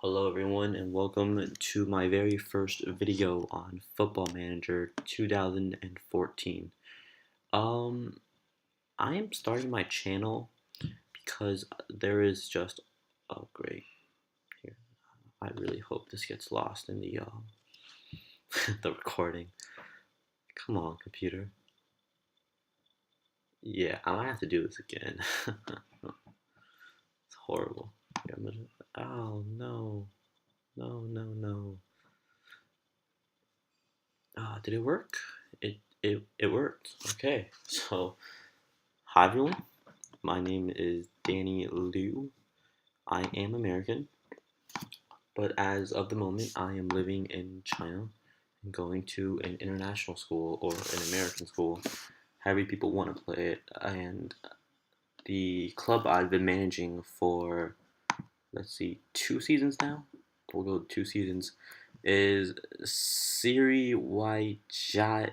Hello everyone and welcome to my very first video on Football Manager 2014. Um, I am starting my channel because there is just, oh great, here, I really hope this gets lost in the, the recording. Come on, computer. Yeah, I might have to do this again. It's horrible. Here, oh no, no. Did it work? It worked. Okay, so hi everyone. My name is Danny Liu. I am American, but as of the moment, I am living in China and going to an international school or an American school, however people want to play it. And the club I've been managing for, let's see, 2 seasons now. We'll go 2 seasons. Is Siri Y Jai.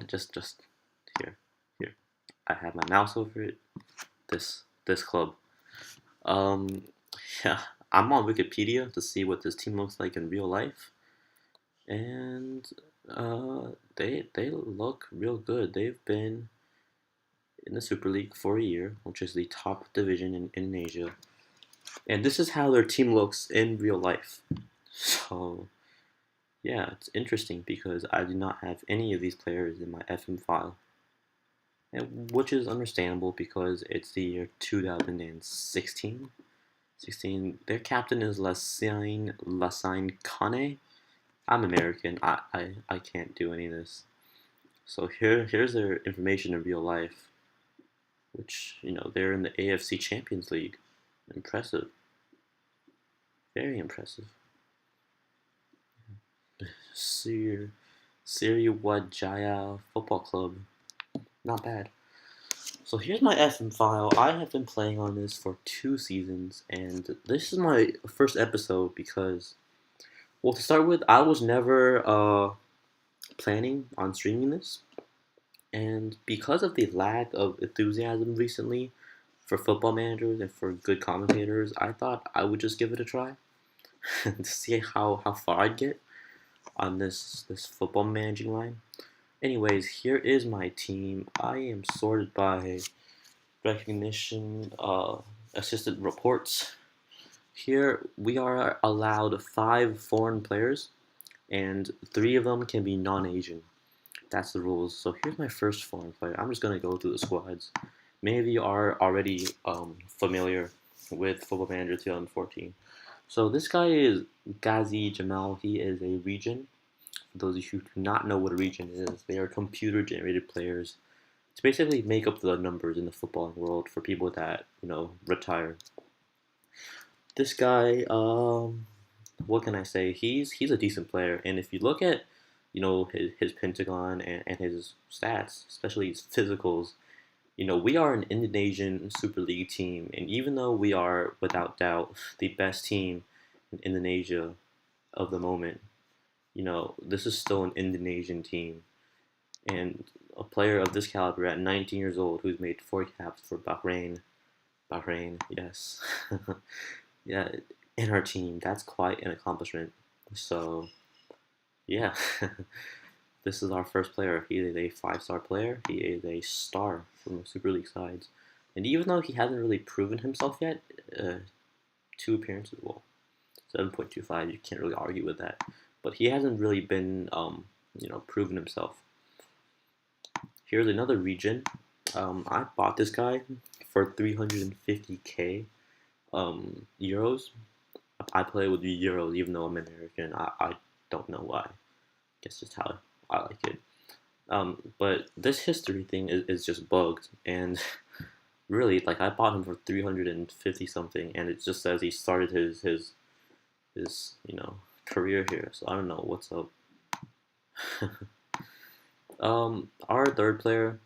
Just here. I have my mouse over it. This club. Um, yeah, I'm on Wikipedia to see what this team looks like in real life, and they look real good. They've been in the Super League for a year, which is the top division in Indonesia, and this is how their team looks in real life. So yeah, it's interesting because I do not have any of these players in my FM file, and which is understandable because it's the year 2016. Their captain is Lasine Kane. I'm American. I can't do any of this. So here's their information in real life, which they're in the AFC Champions League. Impressive, very impressive. Sir Sriwijaya Football Club, not bad. So here's my FM file. I have been playing on this for 2 seasons, and this is my first episode because, well, to start with, I was never planning on streaming this, and because of the lack of enthusiasm recently for football managers and for good commentators, I thought I would just give it a try to see how far I'd get on this football managing line. Anyways, here is my team. I am sorted by recognition, assistant reports. Here we are allowed 5 foreign players, and 3 of them can be non-Asian. That's the rules. So here's my first foreign player. I'm just gonna go through the squads. Many of you are already familiar with Football Manager 2014. So this guy is Ghazi Jamal. He is a region. For those of you who do not know what a region is, they are computer-generated players to basically make up the numbers in the footballing world for people that retire. This guy, what can I say? He's a decent player, and if you look at his pentagon and his stats, especially his physicals, we are an Indonesian Super League team, and even though we are without doubt the best team in Indonesia of the moment, this is still an Indonesian team, and a player of this caliber at 19 years old who's made 4 caps for Bahrain, yes, yeah, in our team, that's quite an accomplishment. So yeah, this is our first player. He is a 5-star player. He is a star from the Super League sides. And even though he hasn't really proven himself yet, 2 appearances, well, 7.25, you can't really argue with that. But he hasn't really been, proven himself. Here's another region. I bought this guy for 350k euros. I play with the euros even though I'm American. I don't know why. Guess just how I like it. But this history thing is just bugged, and really, like, I bought him for 350 something, and it just says he started his career here. So I don't know what's up. Our third player,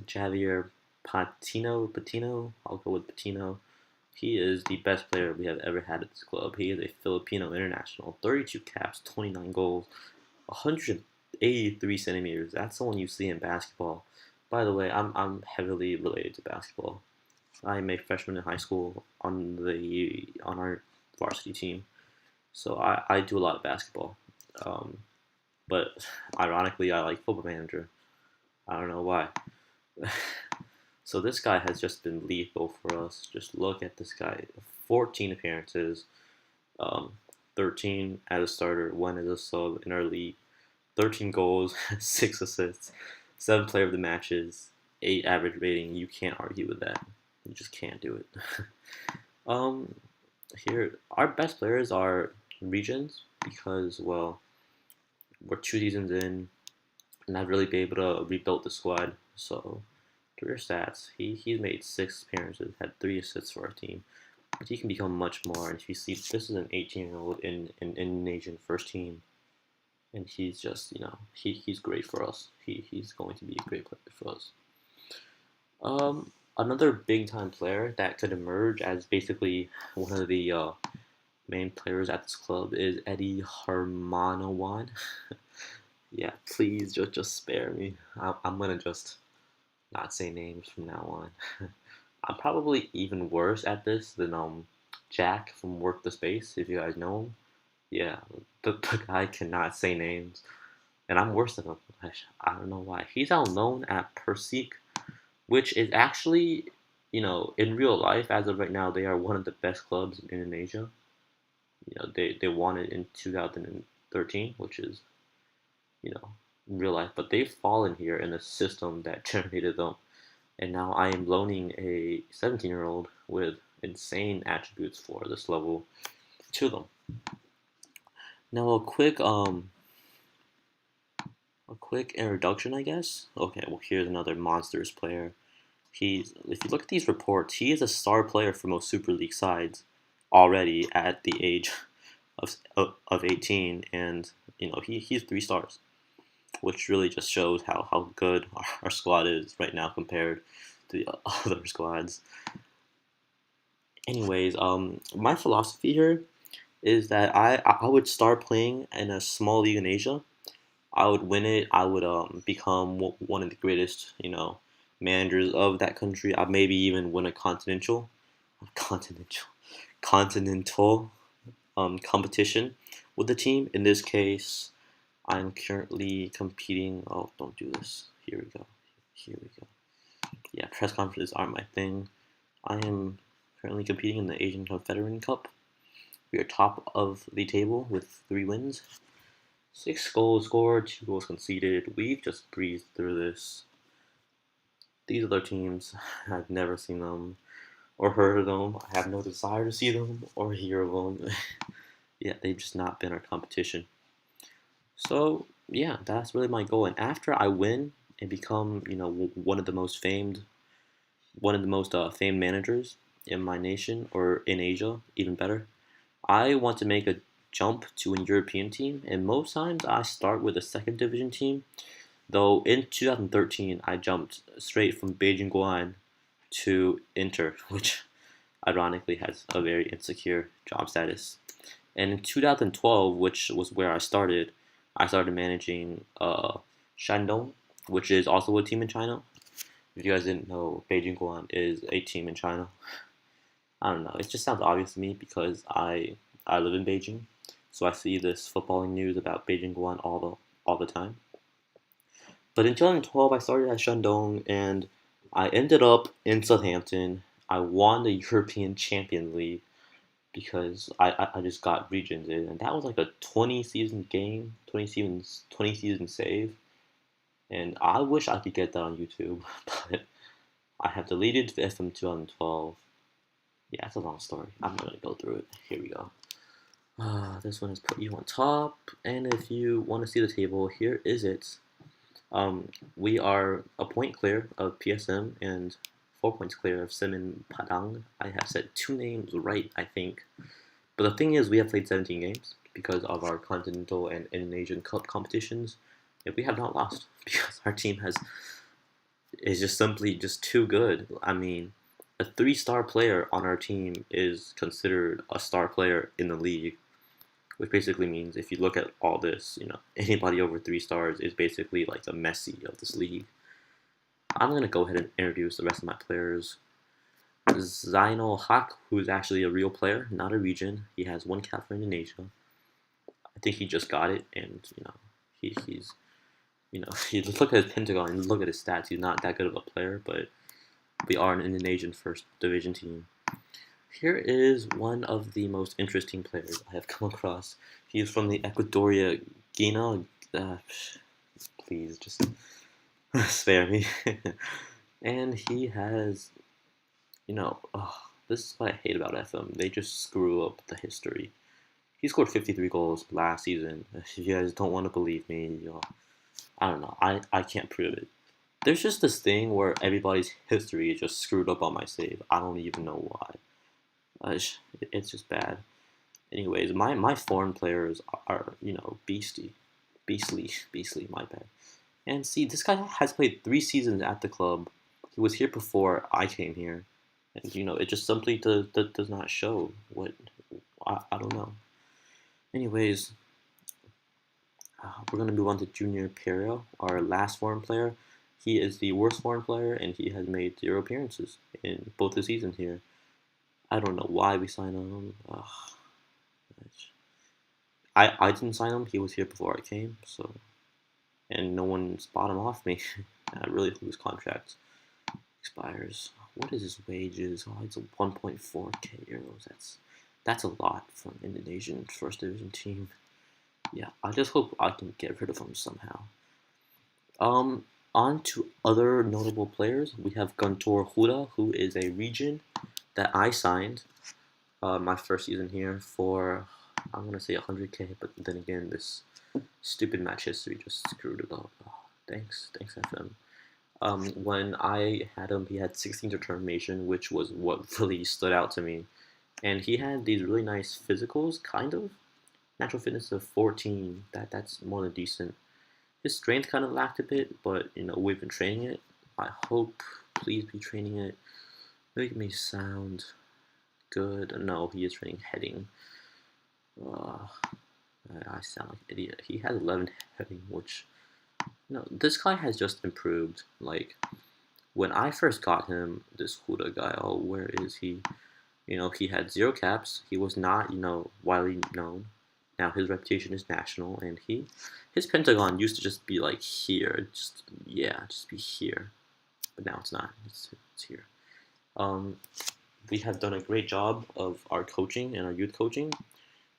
Javier Patino. I'll go with Patino. He is the best player we have ever had at this club. He is a Filipino international, 32 caps, 29 goals, 183 centimeters. That's someone you see in basketball. By the way, I'm heavily related to basketball. I'm a freshman in high school on our varsity team. So I do a lot of basketball. Um, but ironically, I like Football Manager. I don't know why. So this guy has just been lethal for us. Just look at this guy. 14 appearances, um, 13 as a starter, 1 as a sub in our league, 13 goals, 6 assists, 7 player of the matches, 8 average rating. You can't argue with that. You just can't do it. um, Here, our best players are regions because, well, we're 2 seasons in, and I've really been able to rebuild the squad. So, career stats, he's made 6 appearances, had 3 assists for our team. But he can become much more. And if you see, this is an 18-year-old in Indonesian first team, and he's just, he's great for us. He's going to be a great player for us. Another big time player that could emerge as basically one of the main players at this club is Eddie Hermanawan. Yeah, please just spare me. I'm gonna just not say names from now on. I'm probably even worse at this than Jack from Work the Space, if you guys know him. Yeah, the guy cannot say names, and I'm worse than him. I don't know why. He's out loan at Persik, which is actually, in real life, as of right now, they are one of the best clubs in Indonesia. They won it in 2013, which is, in real life, but they've fallen here in the system that generated them. And now I am loaning a 17-year-old with insane attributes for this level to them. Now a quick introduction, I guess. Okay, well here's another monsters player. If you look at these reports, he is a star player for most Super League sides already at the age of 18, and he's 3 stars, which really just shows how good our squad is right now compared to the other squads. Anyways, my philosophy here is that I would start playing in a small league in Asia. I would win it. I would become one of the greatest managers of that country. I maybe even win a continental continental competition with the team. In this case, I'm currently competing. Oh, don't do this. Here we go. Here we go. Yeah, press conferences aren't my thing. I am currently competing in the Asian Confederation Cup. We are top of the table with 3 wins, 6 goals scored, 2 goals conceded. We've just breezed through this. These other teams, I've never seen them or heard of them. I have no desire to see them or hear of them. Yeah, they've just not been our competition. So yeah, that's really my goal. And after I win and become, one of the most famed managers in my nation or in Asia, even better, I want to make a jump to a European team. And most times I start with a second division team. Though in 2013 I jumped straight from Beijing Guan to Inter, which ironically has a very insecure job status. And in 2012, which was where I started managing Shandong, which is also a team in China. If you guys didn't know, Beijing Guan is a team in China. I don't know. It just sounds obvious to me because I live in Beijing, so I see this footballing news about Beijing Guan all the time. But in 2012, I started at Shandong, and I ended up in Southampton. I won the European Champion League because I just got regions in, and that was like a 20 season game, 20 season save. And I wish I could get that on YouTube, but I have deleted this from 2012. Yeah, it's a long story. I'm not gonna go through it. Here we go. This one has put you on top, and if you want to see the table, here is it. We are a point clear of PSM and 4 points clear of Semin Padang. I have said 2 names right, I think. But the thing is, we have played 17 games because of our Continental and Indonesian Cup competitions, and we have not lost because our team is just simply just too good. I mean, a 3-star player on our team is considered a star player in the league, which basically means if you look at all this, anybody over 3 stars is basically like the Messi of this league. I'm gonna go ahead and introduce the rest of my players. Zainal Haq, who's actually a real player, not a region. He has 1 cap for Indonesia. I think he just got it, and he's you just look at his Pentagon and look at his stats. He's not that good of a player, but we are an Indonesian first division team. Here is one of the most interesting players I have come across. He's from the Ecuadoria Guinea. Please just spare me. And he has, this is what I hate about FM. They just screw up the history. He scored 53 goals last season. If you guys don't want to believe me, I don't know. I can't prove it. There's just this thing where everybody's history is just screwed up on my save. I don't even know why. It's just bad. Anyways, my foreign players are beastly. My bad. And see, this guy has played 3 seasons at the club. He was here before I came here, and it just simply does not show what I don't know. Anyways, we're gonna move on to Junior Pereira, our last foreign player. He is the worst foreign player, and he has made 0 appearances in both the seasons here. I don't know why we signed him. I didn't sign him. He was here before I came, so and no one bought him off me. I really hope his contract expires. What is his wages? Oh, it's a 1.4k euros. That's a lot for an Indonesian first division team. Yeah, I just hope I can get rid of him somehow. On to other notable players. We have Guntur Huda, who is a region that I signed my first season here for, I'm going to say 100k, but then again, this stupid match history just screwed it up. Oh, thanks FM. When I had him, he had 16 determination, which was what really stood out to me. And he had these really nice physicals, kind of. Natural fitness of 14. That's more than decent. His strength kind of lacked a bit, but we've been training it. I hope, please be training it. Make me sound good. No, he is training heading. I sound like an idiot. He has 11 heading, which this guy has just improved. Like when I first got him, this Huda guy. Oh, where is he? He had 0 caps. He was not widely known. Now his reputation is national, and his Pentagon used to just be like here, just be here, but now it's not. It's here. We have done a great job of our coaching and our youth coaching,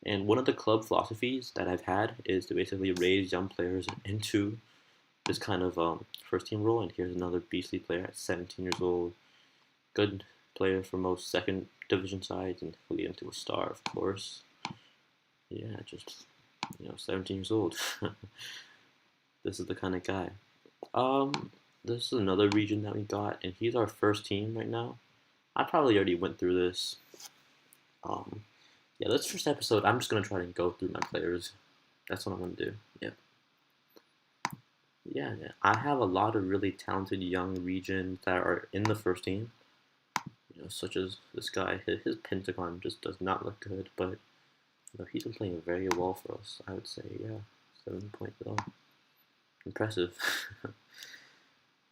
and one of the club philosophies that I've had is to basically raise young players into this kind of first team role. And here's another beastly player at 17 years old, good player for most second division sides, and lead into a star, of course. Yeah, just 17 years old. This is the kind of guy. This is another region that we got, and he's our first team right now. I probably already went through this. Yeah, this first episode, I'm just gonna try to go through my players. That's what I'm gonna do. Yeah. Yeah, I have a lot of really talented young regions that are in the first team. Such as this guy. His Pentagon just does not look good, but he's been playing very well for us. I would say, yeah, 7.0. Impressive.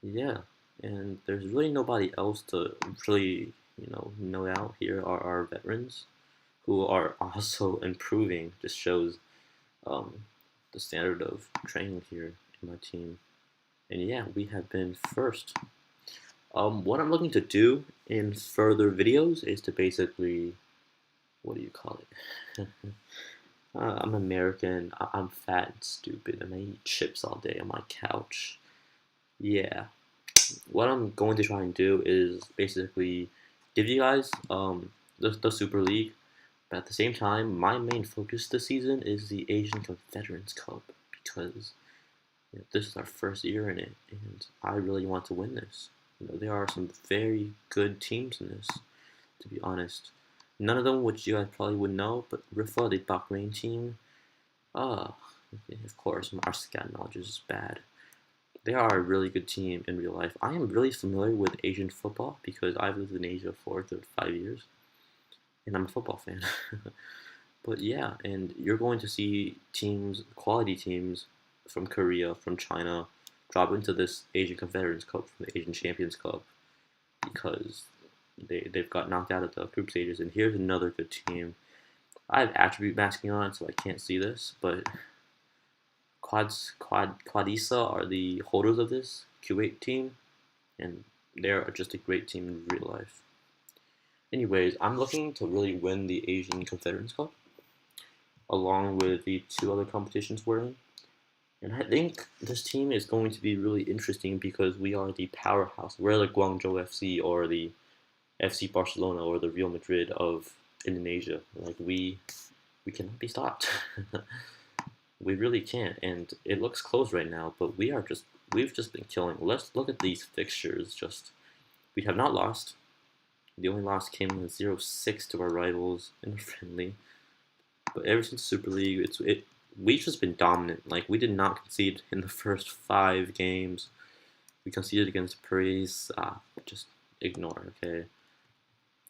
Yeah, and there's really nobody else to really know out here are our veterans, who are also improving. Just shows um, the standard of training here in my team. And yeah, we have been first. What I'm looking to do in further videos is to basically, what do you call it? I'm American. I'm fat and stupid, and I eat chips all day on my couch. Yeah. What I'm going to try and do is basically give you guys the Super League, but at the same time, my main focus this season is the Asian Confederates Cup, because this is our first year in it, and I really want to win this. There are some very good teams in this, to be honest. None of them which you guys probably would know, but Rifa, the Bahrain team, of course, our scat knowledge is bad. They are a really good team in real life. I am really familiar with Asian football because I've lived in Asia for 5 years, and I'm a football fan. But yeah, and you're going to see teams, quality teams from Korea, from China, drop into this Asian Confederates Cup from the Asian Champions Cup because they've got knocked out of the group stages. And here's another good team. I have attribute masking on, so I can't see this, but Quadisa are the holders of this Q8 team, and they're just a great team in real life. Anyways, I'm looking to really win the Asian Confederates Cup, along with the two other competitions we're in. And I think this team is going to be really interesting because we are the powerhouse. We're the Guangzhou FC or the FC Barcelona or the Real Madrid of Indonesia. Like we cannot be stopped. We really can't, and it looks close right now. But we've just been killing. Let's look at these fixtures. Just we have not lost. The only loss came in 0-6 to our rivals in the friendly. But ever since Super League, we've just been dominant. Like we did not concede in the first 5 games. We conceded against Paris. Just ignore. Okay.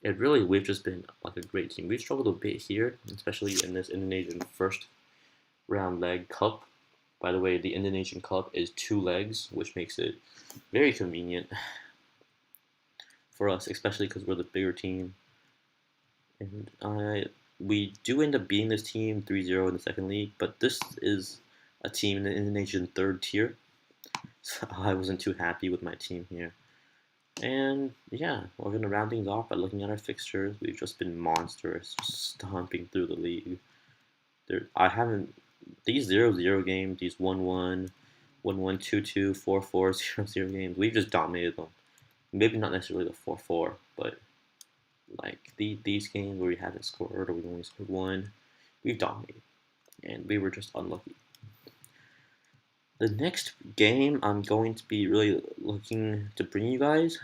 We've just been like a great team. We've struggled a bit here, especially in this Indonesian first round leg cup. By the way, the Indonesian Cup is 2 legs, which makes it very convenient for us, especially because we're the bigger team. And we do end up beating this team 3-0 in the second league, but this is a team in the Indonesian third tier, so I wasn't too happy with my team here. And yeah, we're going to round things off by looking at our fixtures. We've just been monstrous, stomping through the league. I haven't these 0-0 games, these 1-1, 1-1, 2-2, 4-4, 0-0 games. We've just dominated them. Maybe not necessarily the 4-4, but like these games where we haven't scored or we only scored 1, we've dominated, and we were just unlucky. The next game I'm going to be really looking to bring you guys,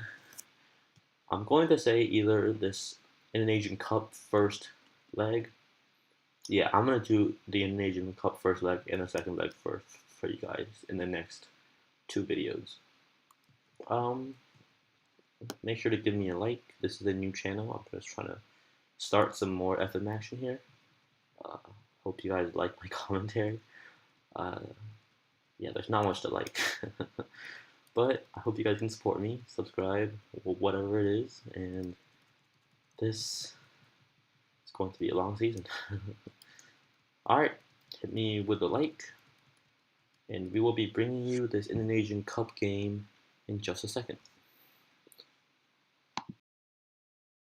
I'm going to say either this Indonesian Cup first leg. Yeah, I'm gonna do the Indonesian Cup first leg and the second leg for you guys in the next 2 videos. Make sure to give me a like. This is a new channel. I'm just trying to start some more FM action here. Hope you guys like my commentary. Yeah, there's not much to like. But I hope you guys can support me, subscribe, whatever it is, and this is going to be a long season. Alright, hit me with a like, and we will be bringing you this Indonesian Cup game in just a second.